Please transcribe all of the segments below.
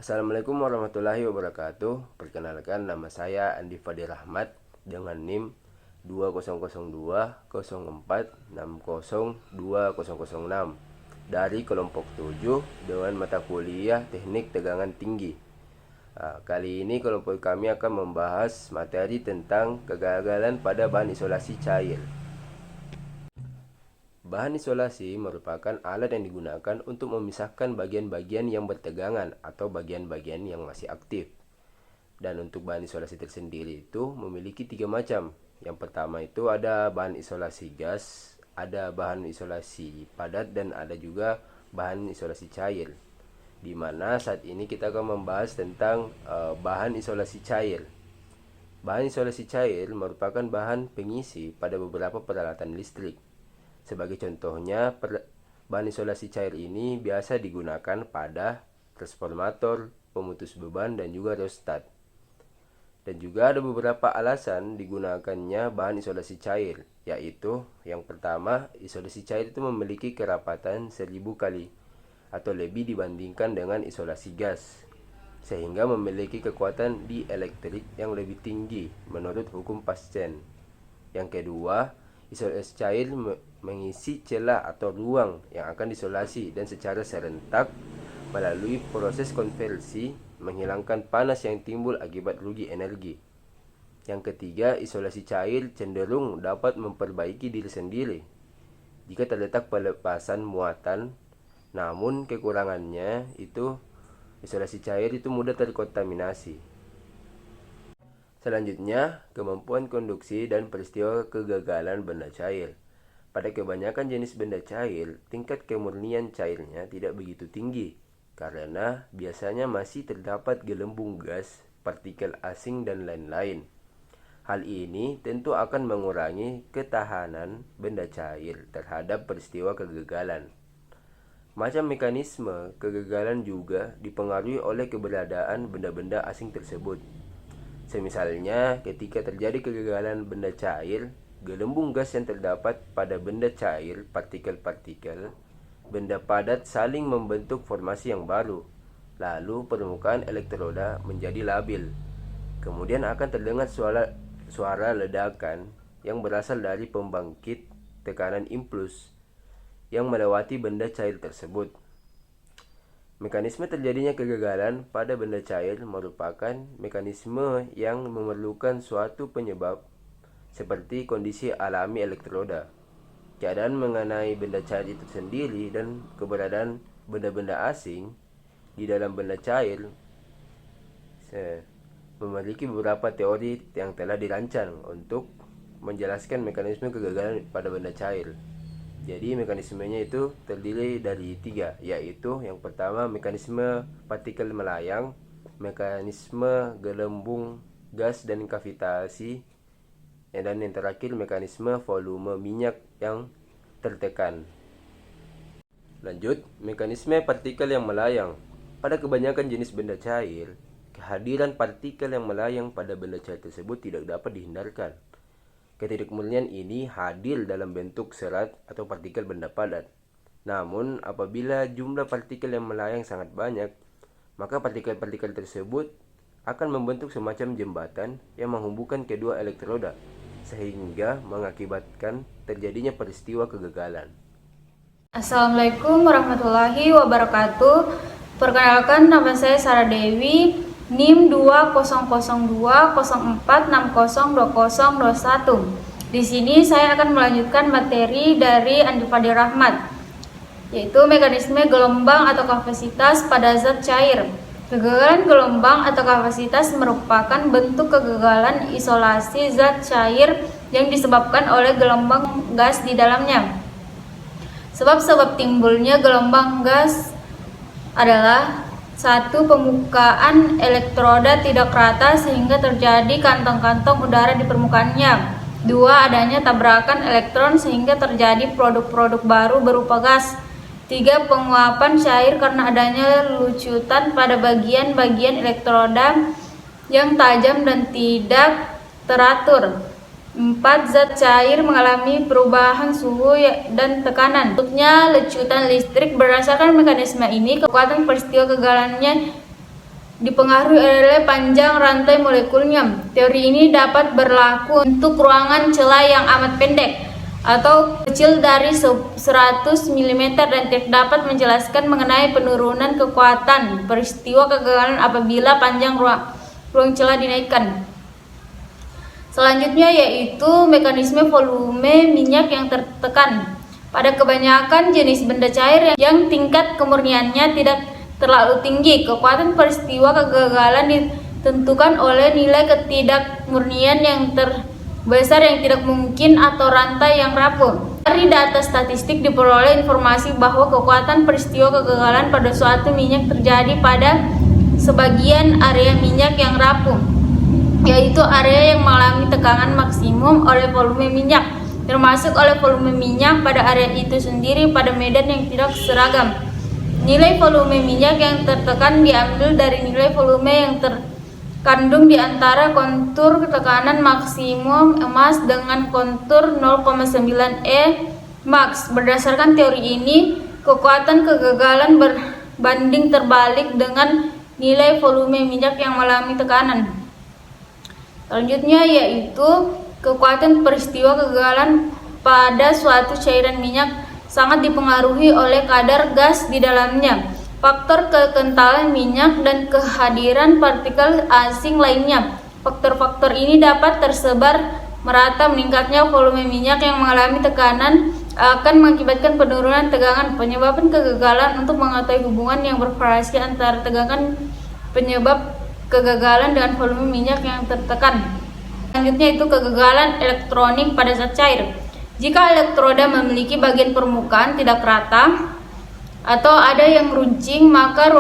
Assalamualaikum warahmatullahi wabarakatuh. Perkenalkan, nama saya Andi Fadil Rahmat dengan NIM 200204602006 dari kelompok 7 dengan mata kuliah Teknik Tegangan Tinggi. Kali ini kelompok kami akan membahas materi tentang kegagalan pada bahan isolasi cair. Bahan isolasi merupakan alat yang digunakan untuk memisahkan bagian-bagian yang bertegangan atau bagian-bagian yang masih aktif. Dan untuk bahan isolasi tersendiri itu memiliki 3 macam. Yang pertama itu ada bahan isolasi gas, ada bahan isolasi padat, dan ada juga bahan isolasi cair. Di mana saat ini kita akan membahas tentang bahan isolasi cair. Bahan isolasi cair merupakan bahan pengisi pada beberapa peralatan listrik. Sebagai contohnya, bahan isolasi cair ini biasa digunakan pada transformator, pemutus beban, dan juga rheostat. Dan juga ada beberapa alasan digunakannya bahan isolasi cair, yaitu yang pertama, isolasi cair itu memiliki kerapatan 1000 kali atau lebih dibandingkan dengan isolasi gas, sehingga memiliki kekuatan dielektrik yang lebih tinggi menurut hukum Paschen. Yang kedua, isolasi cair mengisi celah atau ruang yang akan diisolasi dan secara serentak melalui proses konversi menghilangkan panas yang timbul akibat rugi energi. Yang ketiga, isolasi cair cenderung dapat memperbaiki diri sendiri jika terletak pelepasan muatan, namun kekurangannya itu isolasi cair itu mudah terkontaminasi. Selanjutnya, kemampuan konduksi dan peristiwa kegagalan benda cair. Pada kebanyakan jenis benda cair, tingkat kemurnian cairnya tidak begitu tinggi karena biasanya masih terdapat gelembung gas, partikel asing, dan lain-lain. Hal ini tentu akan mengurangi ketahanan benda cair terhadap peristiwa kegagalan. Macam mekanisme kegagalan juga dipengaruhi oleh keberadaan benda-benda asing tersebut. Semisalnya, ketika terjadi kegagalan benda cair, gelembung gas yang terdapat pada benda cair, partikel-partikel, benda padat saling membentuk formasi yang baru. Lalu permukaan elektroda menjadi labil. Kemudian akan terdengar suara ledakan yang berasal dari pembangkit tekanan impuls yang melewati benda cair tersebut. Mekanisme terjadinya kegagalan pada benda cair merupakan mekanisme yang memerlukan suatu penyebab seperti kondisi alami elektroda, keadaan mengenai benda cair itu sendiri, dan keberadaan benda-benda asing di dalam benda cair. Memiliki beberapa teori yang telah dirancang untuk menjelaskan mekanisme kegagalan pada benda cair. Jadi mekanismenya itu terdiri dari 3, yaitu yang pertama mekanisme partikel melayang, mekanisme gelembung gas dan kavitasi, dan yang terakhir mekanisme volume minyak yang tertekan. Lanjut, mekanisme partikel yang melayang. Pada kebanyakan jenis benda cair, kehadiran partikel yang melayang pada benda cair tersebut tidak dapat dihindarkan. Ketidakmurnian ini hadir dalam bentuk serat atau partikel benda padat. Namun, apabila jumlah partikel yang melayang sangat banyak, maka partikel-partikel tersebut akan membentuk semacam jembatan yang menghubungkan kedua elektroda, sehingga mengakibatkan terjadinya peristiwa kegagalan. Assalamualaikum warahmatullahi wabarakatuh. Perkenalkan, nama saya Sarah Dewi, NIM 200204602021. Di sini saya akan melanjutkan materi dari Andi Fadil Rahmat, yaitu mekanisme gelombang atau kapasitas pada zat cair. Kegagalan gelombang atau kapasitas merupakan bentuk kegagalan isolasi zat cair yang disebabkan oleh gelombang gas di dalamnya. Sebab-sebab timbulnya gelombang gas adalah: 1. Pembukaan elektroda tidak rata sehingga terjadi kantong-kantong udara di permukaannya. 2. Adanya tabrakan elektron sehingga terjadi produk-produk baru berupa gas. 3. Penguapan cair karena adanya lucutan pada bagian-bagian elektroda yang tajam dan tidak teratur. 4. Zat cair mengalami perubahan suhu dan tekanan. Bentuknya lecutan listrik. Berdasarkan mekanisme ini, kekuatan peristiwa kegagalannya dipengaruhi oleh panjang rantai molekulnya. Teori ini dapat berlaku untuk ruangan celah yang amat pendek atau kecil dari 100 mm dan tidak dapat menjelaskan mengenai penurunan kekuatan peristiwa kegagalan apabila panjang ruang celah dinaikkan. Selanjutnya yaitu mekanisme volume minyak yang tertekan. Pada kebanyakan jenis benda cair yang tingkat kemurniannya tidak terlalu tinggi, kekuatan peristiwa kegagalan ditentukan oleh nilai ketidakmurnian yang terbesar yang tidak mungkin atau rantai yang rapuh. Dari data statistik diperoleh informasi bahwa kekuatan peristiwa kegagalan pada suatu minyak terjadi pada sebagian area minyak yang rapuh, yaitu area yang mengalami tekanan maksimum oleh volume minyak, termasuk oleh volume minyak pada area itu sendiri pada medan yang tidak seragam. Nilai volume minyak yang tertekan diambil dari nilai volume yang terkandung di antara kontur tekanan maksimum emas dengan kontur 0,9 E max. Berdasarkan teori ini, kekuatan kegagalan berbanding terbalik dengan nilai volume minyak yang mengalami tekanan. Selanjutnya yaitu kekuatan peristiwa kegagalan pada suatu cairan minyak sangat dipengaruhi oleh kadar gas di dalamnya, faktor kekentalan minyak, dan kehadiran partikel asing lainnya. Faktor-faktor ini dapat tersebar merata. Meningkatnya volume minyak yang mengalami tekanan akan mengakibatkan penurunan tegangan. Penyebab kegagalan. Untuk mengetahui hubungan yang bervariasi antara tegangan penyebab kegagalan dengan volume minyak yang tertekan. Selanjutnya itu kegagalan elektronik pada zat cair. Jika elektroda memiliki bagian permukaan tidak rata atau ada yang runcing, maka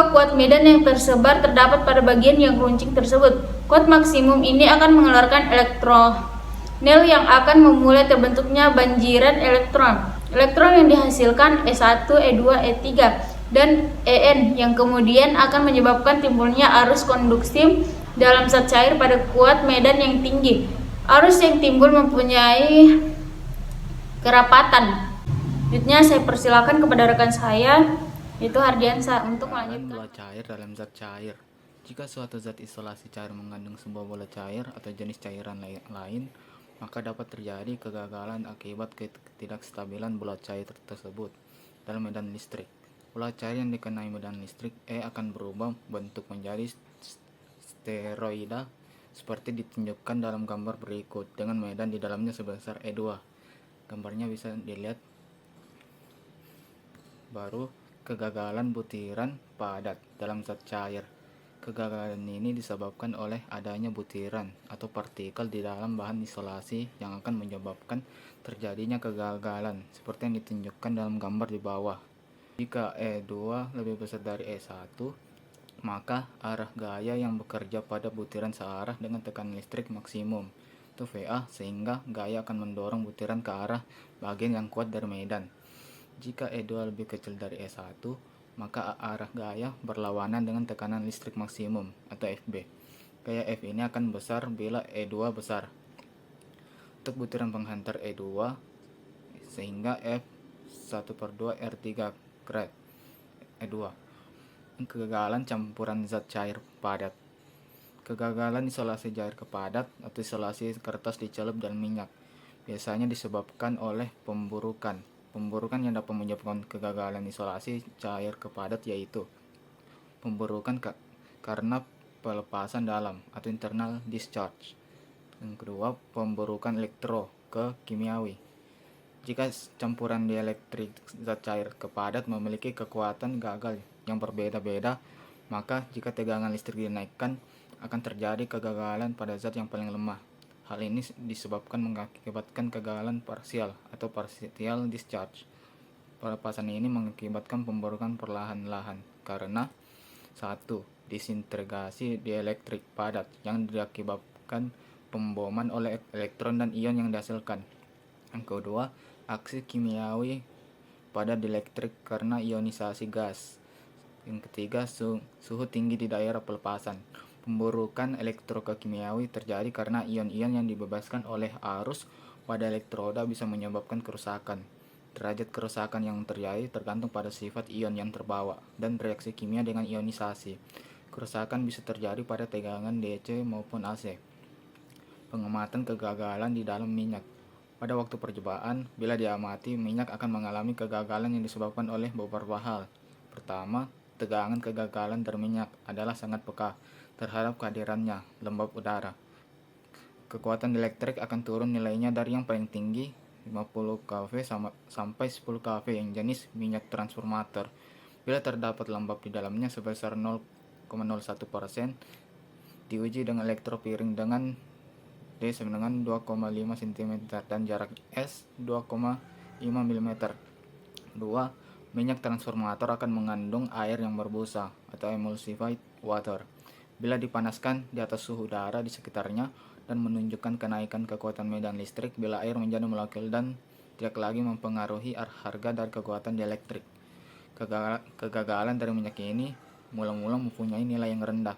kuat medan yang tersebar terdapat pada bagian yang runcing tersebut. Kuat maksimum ini akan mengeluarkan elektronel yang akan memulai terbentuknya banjiran elektron. Elektron yang dihasilkan E1, E2, E3 dan En yang kemudian akan menyebabkan timbulnya arus konduksi dalam zat cair pada kuat medan yang tinggi. Arus yang timbul mempunyai kerapatan. Selanjutnya saya persilakan kepada rekan saya, yaitu Hardiansa, untuk melanjutkan. Bola cair dalam zat cair. Jika suatu zat isolasi cair mengandung sebuah bola cair atau jenis cairan lain, maka dapat terjadi kegagalan akibat ketidakstabilan bola cair tersebut dalam medan listrik. Bola cair yang dikenai medan listrik E akan berubah bentuk menjadi steroida seperti ditunjukkan dalam gambar berikut, dengan medan di dalamnya sebesar E2. Gambarnya bisa dilihat. Baru kegagalan butiran padat dalam zat cair. Kegagalan ini disebabkan oleh adanya butiran atau partikel di dalam bahan isolasi yang akan menyebabkan terjadinya kegagalan seperti yang ditunjukkan dalam gambar di bawah. Jika E2 lebih besar dari E1, maka arah gaya yang bekerja pada butiran searah dengan tekanan listrik maksimum itu VA, sehingga gaya akan mendorong butiran ke arah bagian yang kuat dari medan. Jika E2 lebih kecil dari E1, maka arah gaya berlawanan dengan tekanan listrik maksimum atau FB. Gaya F ini akan besar bila E2 besar. Untuk butiran penghantar E2, sehingga F1/2 R3 grad E2. Kegagalan campuran zat cair padat. Kegagalan isolasi cair ke padat atau isolasi kertas dicelup dalam minyak biasanya disebabkan oleh pemburukan. Pemburukan yang dapat menyebabkan kegagalan isolasi cair ke padat yaitu pemburukan karena pelepasan dalam atau internal discharge. Yang kedua, pemburukan elektro ke kimiawi. Jika campuran dielektrik zat cair ke padat memiliki kekuatan gagal yang berbeda-beda, maka jika tegangan listrik dinaikkan akan terjadi kegagalan pada zat yang paling lemah. Hal ini disebabkan mengakibatkan kegagalan parsial atau partial discharge. Pelepasan ini mengakibatkan pemburukan perlahan-lahan karena 1. Disintegrasi dielektrik padat yang diakibatkan pemboman oleh elektron dan ion yang dihasilkan. Yang kedua, aksi kimiawi pada dielektrik karena ionisasi gas. Yang ketiga, suhu tinggi di daerah pelepasan. Pemburukan elektrokimiawi terjadi karena ion-ion yang dibebaskan oleh arus pada elektroda bisa menyebabkan kerusakan. Derajat kerusakan yang terjadi tergantung pada sifat ion yang terbawa dan reaksi kimia dengan ionisasi. Kerusakan bisa terjadi pada tegangan DC maupun AC. Pengamatan kegagalan di dalam minyak. Pada waktu percobaan, bila diamati, minyak akan mengalami kegagalan yang disebabkan oleh beberapa hal. Pertama, tegangan kegagalan dari minyak adalah sangat peka terhadap kehadirannya lembab udara. Kekuatan elektrik akan turun nilainya dari yang paling tinggi 50 kV sampai 10 kV yang jenis minyak transformator. Bila terdapat lembab di dalamnya sebesar 0,01%, diuji dengan elektropiring dengan D dengan 2,5 cm dan jarak S 2,5 mm. 2. Minyak transformator akan mengandung air yang berbusa atau emulsified water. Bila dipanaskan di atas suhu udara di sekitarnya dan menunjukkan kenaikan kekuatan medan listrik bila air menjadi molekul dan tidak lagi mempengaruhi harga dari kekuatan dielektrik. Kegagalan dari minyak ini mula-mula mempunyai nilai yang rendah,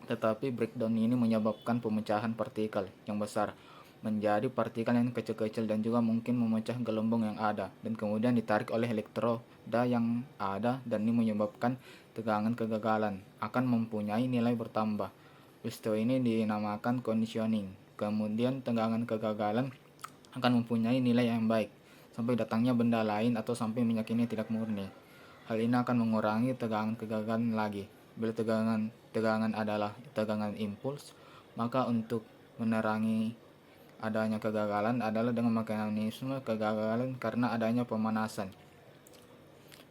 tetapi breakdown ini menyebabkan pemecahan partikel yang besar menjadi partikel yang kecil-kecil dan juga mungkin memecah gelombang yang ada dan kemudian ditarik oleh elektroda yang ada, dan ini menyebabkan tegangan kegagalan akan mempunyai nilai bertambah. Peristiwa ini dinamakan conditioning. Kemudian tegangan kegagalan akan mempunyai nilai yang baik sampai datangnya benda lain atau sampai minyak ini tidak murni. Hal ini akan mengurangi tegangan kegagalan lagi. Bila tegangan adalah tegangan impuls, maka untuk menerangi adanya kegagalan adalah dengan mekanisme kegagalan karena adanya pemanasan.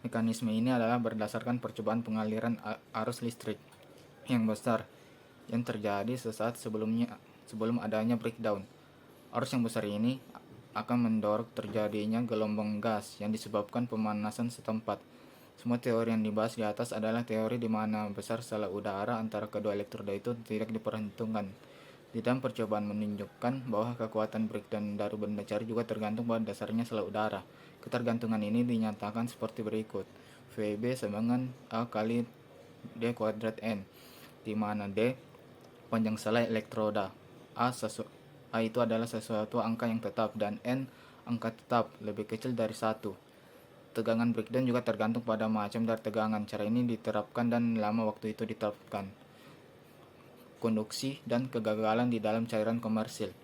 Mekanisme ini adalah berdasarkan percobaan pengaliran arus listrik yang besar yang terjadi sesaat sebelum adanya breakdown. Arus yang besar ini akan mendorong terjadinya gelombang gas yang disebabkan pemanasan setempat. Semua teori yang dibahas di atas adalah teori di mana besar sela udara antara kedua elektroda itu tidak diperhitungkan. Di dalam percobaan menunjukkan bahwa kekuatan breakdown dari benda cair juga tergantung pada dasarnya sela udara. Ketergantungan ini dinyatakan seperti berikut. VB dengan A kali D kuadrat N, di mana D panjang sela elektroda, A itu adalah sesuatu angka yang tetap dan N angka tetap lebih kecil dari 1. Tegangan breakdown juga tergantung pada macam dari tegangan. Cara ini diterapkan dan lama waktu itu diterapkan. Konduksi dan kegagalan di dalam cairan komersil.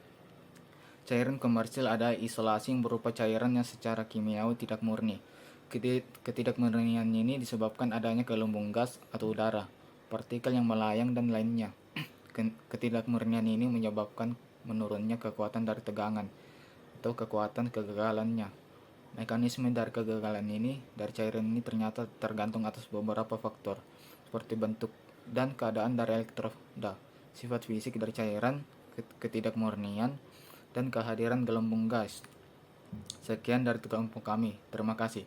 Cairan komersil ada isolasi yang berupa cairan yang secara kimiawi tidak murni. Ketidakmurnian ini disebabkan adanya gelombang gas atau udara, partikel yang melayang dan lainnya. Ketidakmurnian ini menyebabkan menurunnya kekuatan dari tegangan atau kekuatan kegagalannya. Mekanisme dari kegagalan ini dari cairan ini ternyata tergantung atas beberapa faktor, seperti bentuk dan keadaan dari elektroda, sifat fisik dari cairan, ketidakmurnian, dan kehadiran gelombang gas. Sekian dari kelompok kami. Terima kasih.